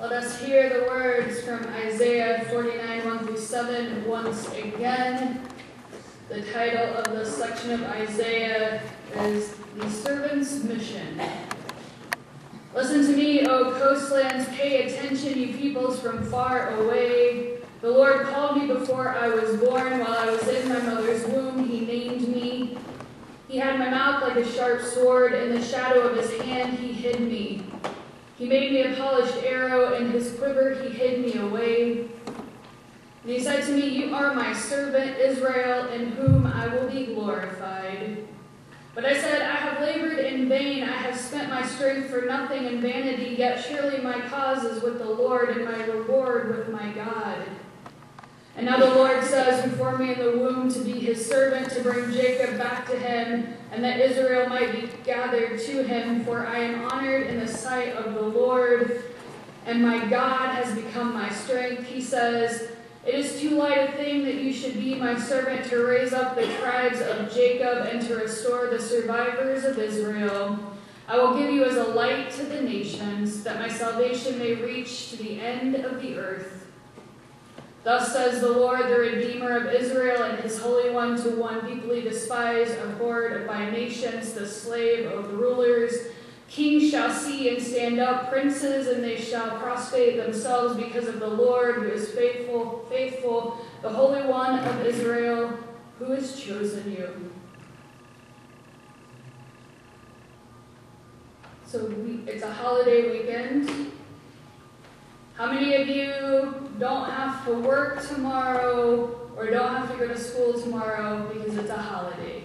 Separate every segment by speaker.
Speaker 1: Let us hear the words from Isaiah 49, 1 through 7 once again. The title of this section of Isaiah is The Servant's Mission. Listen to me, O coastlands, pay attention, you peoples from far away. The Lord called me before I was born, while I was in my mother's womb, he named me. He had my mouth like a sharp sword, in the shadow of his hand he hid me. He made me a polished arrow, in his quiver he hid me away. And he said to me, you are my servant Israel, in whom I will be glorified. But I said, I have labored in vain, I have spent my strength for nothing in vanity, yet surely my cause is with the Lord, and my reward with my God. And now the Lord says, who formed me in the womb to be his servant, to bring Jacob back to him, and that Israel might be gathered to him. For I am honored in the sight of the Lord, and my God has become my strength. He says, it is too light a thing that you should be my servant, to raise up the tribes of Jacob and to restore the survivors of Israel. I will give you as a light to the nations, that my salvation may reach to the end of the earth. Thus says the Lord, the Redeemer of Israel, and his Holy One, to one deeply despised, abhorred by nations, the slave of rulers. Kings shall see and stand up, princes, and they shall prostrate themselves because of the Lord, who is faithful, the Holy One of Israel, who has chosen you. So it's a holiday weekend. How many of you don't have to work tomorrow or don't have to go to school tomorrow because it's a holiday?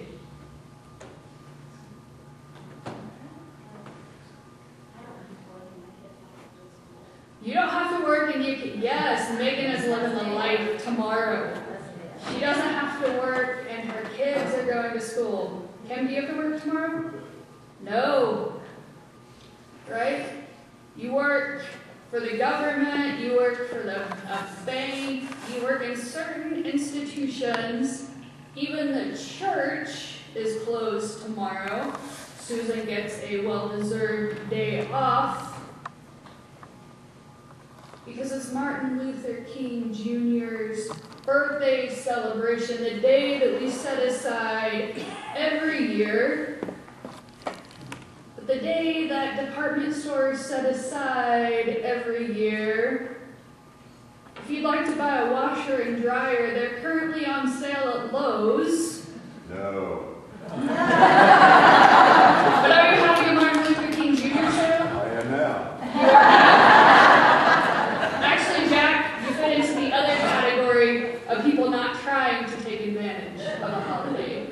Speaker 1: You don't have to work and you can, yes, Megan is living the life tomorrow. She doesn't have to work and her kids are going to school. Kim, do you have to work tomorrow? No. Right? You work for the government, you work for the bank, you work in certain institutions. Even the church is closed tomorrow. Susan gets a well-deserved day off because it's Martin Luther King Jr.'s birthday celebration, the day that we set aside every year. The day that department stores set aside every year. If you'd like to buy a washer and dryer, they're currently on sale at Lowe's.
Speaker 2: No.
Speaker 1: But are you having a Martin Luther King Jr. sale?
Speaker 2: I am now.
Speaker 1: You are now. Actually, Jack, you fit into the other category of people not trying to take advantage of a holiday.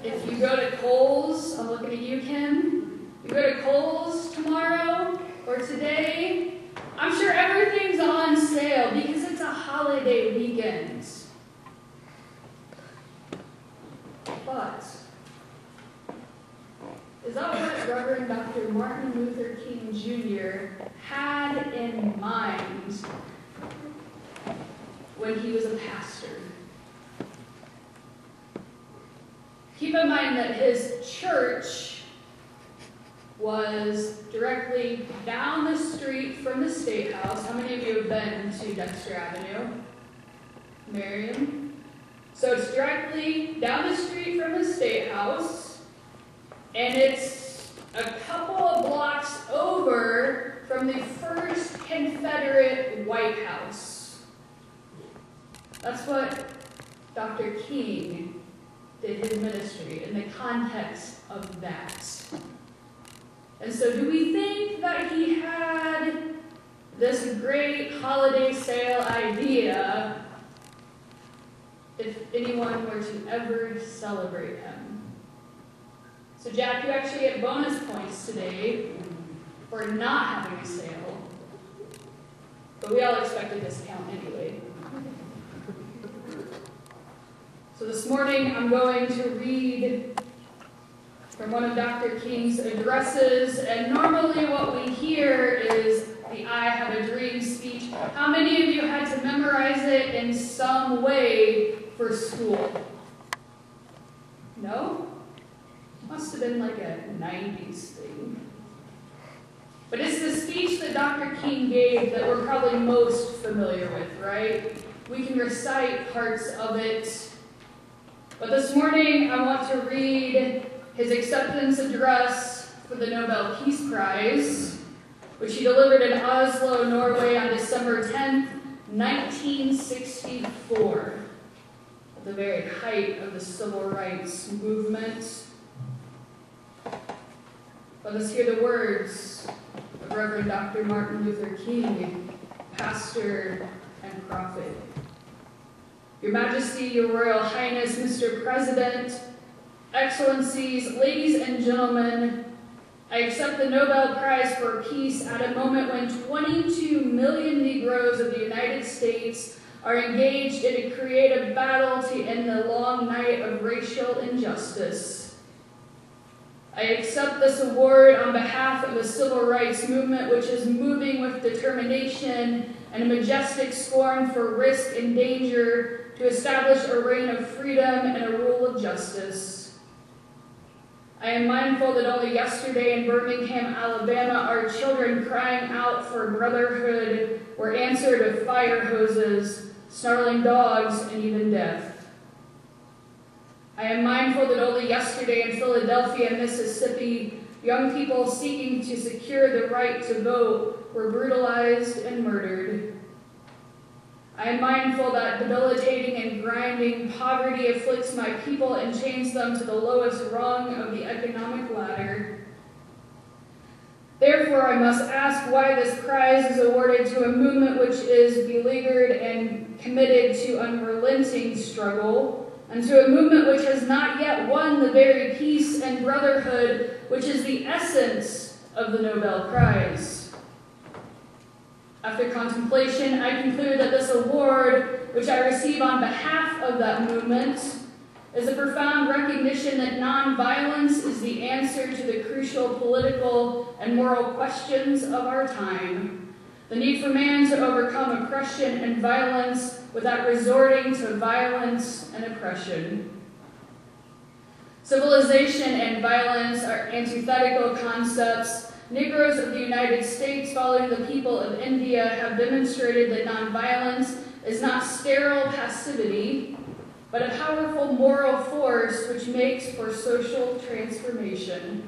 Speaker 1: If you go to Kohl's, I'm looking at you, Kim. You go to Kohl's tomorrow or today, I'm sure everything's on sale because it's a holiday weekend. But is that what Reverend Dr. Martin Luther King Jr. had in mind when he was a pastor? Keep in mind that his church was directly down the street from the State House. How many of you have been to Dexter Avenue? Miriam? So it's directly down the street from the State House, and it's a couple of blocks over from the first Confederate White House. That's what Dr. King did his ministry in the context of that. And so do we think that he had this great holiday sale idea if anyone were to ever celebrate him? So Jack, you actually get bonus points today for not having a sale. But we all expect a discount anyway. So this morning I'm going to read from one of Dr. King's addresses, and normally what we hear is the I Have a Dream speech. How many of you had to memorize it in some way for school? No? Must have been like a 90s thing. But it's the speech that Dr. King gave that we're probably most familiar with, right? We can recite parts of it. But this morning, I want to read his acceptance address for the Nobel Peace Prize, which he delivered in Oslo, Norway on December 10th, 1964, at the very height of the civil rights movement. Let us hear the words of Reverend Dr. Martin Luther King, pastor and prophet. Your Majesty, Your Royal Highness, Mr. President, Excellencies, ladies and gentlemen, I accept the Nobel Prize for Peace at a moment when 22 million Negroes of the United States are engaged in a creative battle to end the long night of racial injustice. I accept this award on behalf of the civil rights movement, which is moving with determination and a majestic scorn for risk and danger to establish a reign of freedom and a rule of justice. I am mindful that only yesterday in Birmingham, Alabama, our children crying out for brotherhood were answered with fire hoses, snarling dogs, and even death. I am mindful that only yesterday in Philadelphia, Mississippi, young people seeking to secure the right to vote were brutalized and murdered. I am mindful that debilitating and grinding poverty afflicts my people and chains them to the lowest rung of the economic ladder. Therefore, I must ask why this prize is awarded to a movement which is beleaguered and committed to unrelenting struggle, and to a movement which has not yet won the very peace and brotherhood which is the essence of the Nobel Prize. After contemplation, I conclude that this award, which I receive on behalf of that movement, is a profound recognition that nonviolence is the answer to the crucial political and moral questions of our time. The need for man to overcome oppression and violence without resorting to violence and oppression. Civilization and violence are antithetical concepts. Negroes of the United States, following the people of India, have demonstrated that nonviolence is not sterile passivity, but a powerful moral force which makes for social transformation.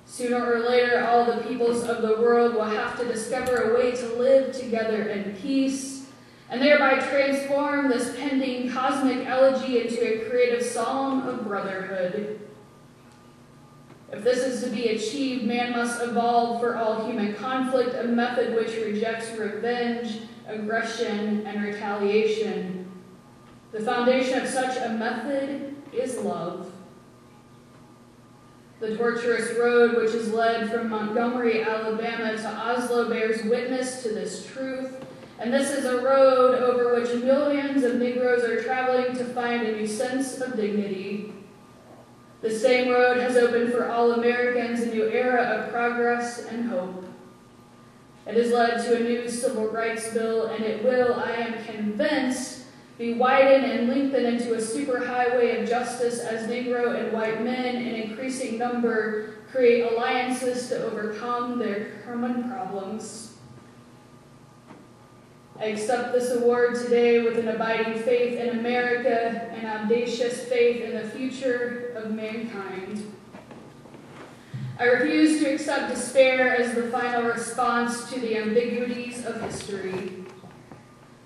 Speaker 1: Sooner or later, all the peoples of the world will have to discover a way to live together in peace, and thereby transform this pending cosmic elegy into a creative psalm of brotherhood. If this is to be achieved, man must evolve for all human conflict a method which rejects revenge, aggression, and retaliation. The foundation of such a method is love. The tortuous road which is led from Montgomery, Alabama to Oslo bears witness to this truth, and this is a road over which millions of Negroes are traveling to find a new sense of dignity. The same road has opened for all Americans a new era of progress and hope. It has led to a new civil rights bill, and it will, I am convinced, be widened and lengthened into a superhighway of justice as Negro and white men in increasing number create alliances to overcome their common problems. I accept this award today with an abiding faith in America and audacious faith in the future of mankind. I refuse to accept despair as the final response to the ambiguities of history.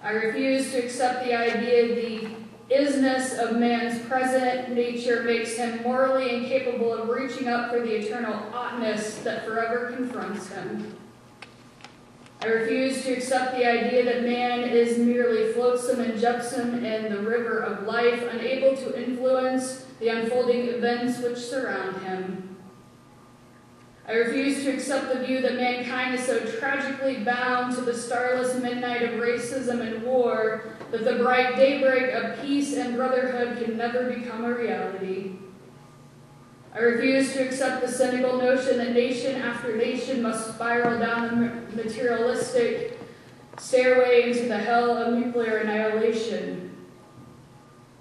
Speaker 1: I refuse to accept the idea the isness of man's present nature makes him morally incapable of reaching up for the eternal oughtness that forever confronts him. I refuse to accept the idea that man is merely flotsam and jetsam in the river of life, unable to influence the unfolding events which surround him. I refuse to accept the view that mankind is so tragically bound to the starless midnight of racism and war that the bright daybreak of peace and brotherhood can never become a reality. I refuse to accept the cynical notion that nation after nation must spiral down the materialistic stairway into the hell of nuclear annihilation.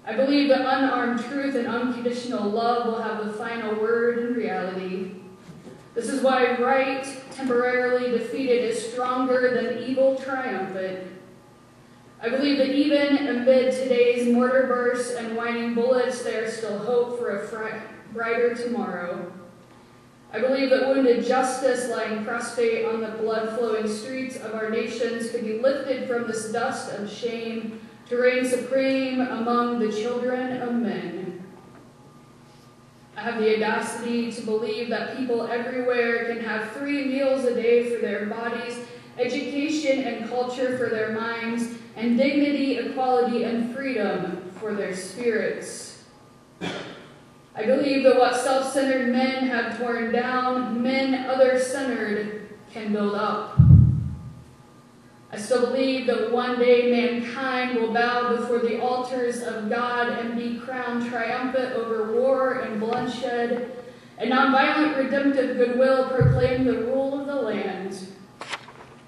Speaker 1: I believe that unarmed truth and unconditional love will have the final word in reality. This is why right, temporarily defeated, is stronger than evil triumphant. I believe that even amid today's mortar bursts and whining bullets, there is still hope for a brighter tomorrow. I believe that wounded justice lying prostrate on the blood-flowing streets of our nations could be lifted from this dust of shame to reign supreme among the children of men. I have the audacity to believe that people everywhere can have 3 meals a day for their bodies, education and culture for their minds, and dignity, equality, and freedom for their spirits. I believe that what self-centered men have torn down, men other-centered can build up. I still believe that one day mankind will bow before the altars of God and be crowned triumphant over war and bloodshed, and nonviolent redemptive goodwill proclaim the rule of the land.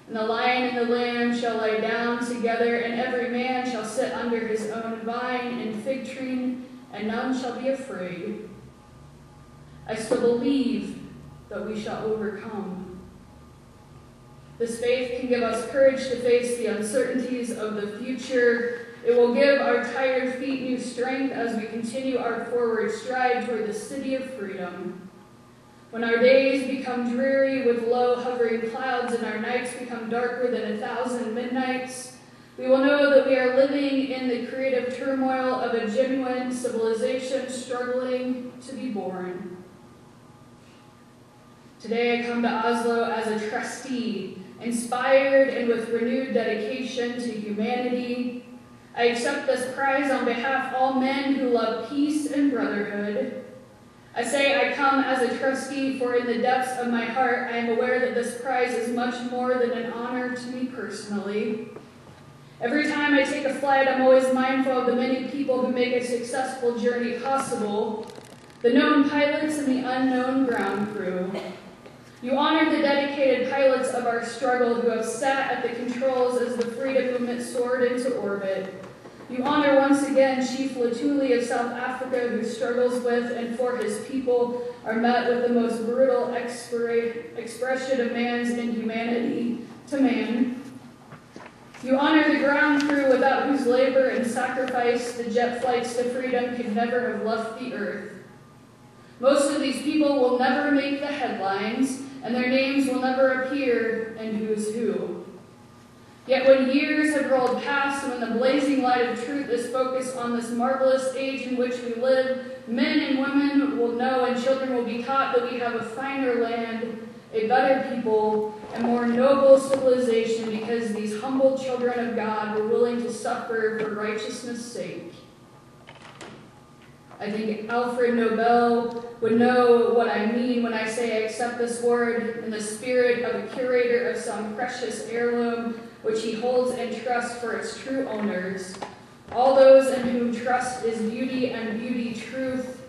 Speaker 1: And the lion and the lamb shall lie down together, and every man shall sit under his own vine and fig tree, and none shall be afraid. I still believe that we shall overcome. This faith can give us courage to face the uncertainties of the future. It will give our tired feet new strength as we continue our forward stride toward the city of freedom. When our days become dreary with low hovering clouds and our nights become darker than 1,000 midnights, we will know that we are living in the creative turmoil of a genuine civilization struggling to be born. Today I come to Oslo as a trustee, inspired and with renewed dedication to humanity. I accept this prize on behalf of all men who love peace and brotherhood. I say I come as a trustee, for in the depths of my heart I am aware that this prize is much more than an honor to me personally. Every time I take a flight, I'm always mindful of the many people who make a successful journey possible, the known pilots and the unknown ground crew. You honor the dedicated pilots of our struggle who have sat at the controls as the freedom movement soared into orbit. You honor once again Chief Lutuli of South Africa, who struggles with and for his people are met with the most brutal expression of man's inhumanity to man. You honor the ground crew without whose labor and sacrifice the jet flights to freedom could never have left the earth. Most of these people will never make the headlines, and their names will never appear in Who's Who. Yet when years have rolled past and when the blazing light of truth is focused on this marvelous age in which we live, men and women will know and children will be taught that we have a finer land, a better people, a more noble civilization because these humble children of God were willing to suffer for righteousness' sake. I think Alfred Nobel would know what I mean when I say I accept this word in the spirit of a curator of some precious heirloom which he holds in trust for its true owners, all those in whom trust is beauty and beauty truth,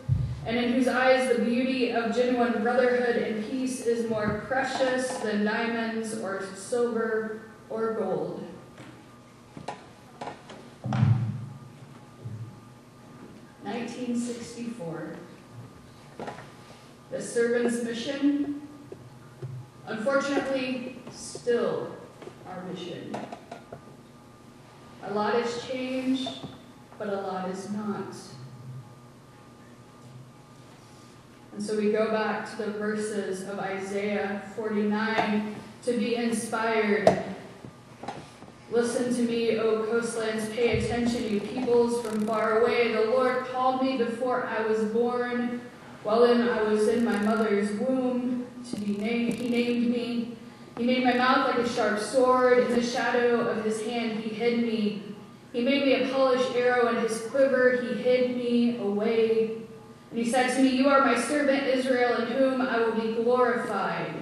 Speaker 1: and in whose eyes the beauty of genuine brotherhood and peace is more precious than diamonds or silver or gold. (1964). The servant's mission, unfortunately, still our mission. A lot has changed, but a lot is not. And so we go back to the verses of Isaiah 49 to be inspired. Listen to me, O coastlands, pay attention, you peoples from far away. The Lord called me before I was born, while I was in my mother's womb. He named me. He made my mouth like a sharp sword. In the shadow of his hand he hid me. He made me a polished arrow in his quiver. He hid me away. And he said to me, you are my servant Israel, in whom I will be glorified.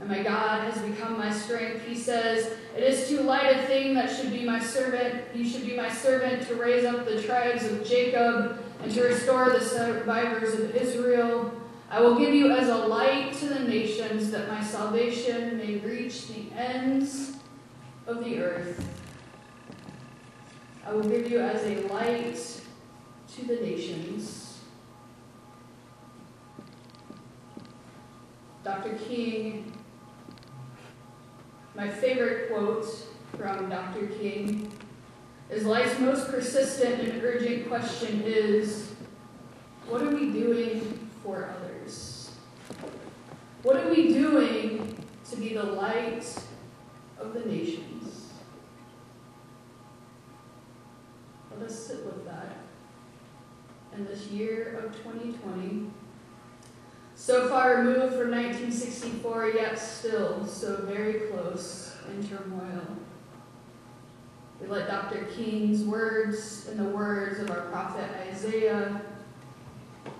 Speaker 1: And my God has become my strength. He says, it is too light a thing that should be my servant. You should be my servant to raise up the tribes of Jacob and to restore the survivors of Israel. I will give you as a light to the nations, that my salvation may reach the ends of the earth. I will give you as a light to the nations. Dr. King, my favorite quote from Dr. King is, life's most persistent and urgent question is, what are we doing for others? What are we doing to be the light of the nations? Let us sit with that in this year of 2020. So far removed from 1964, yet still so very close in turmoil. We let Dr. King's words and the words of our prophet Isaiah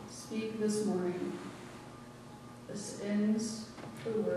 Speaker 1: speak this morning. This ends the word.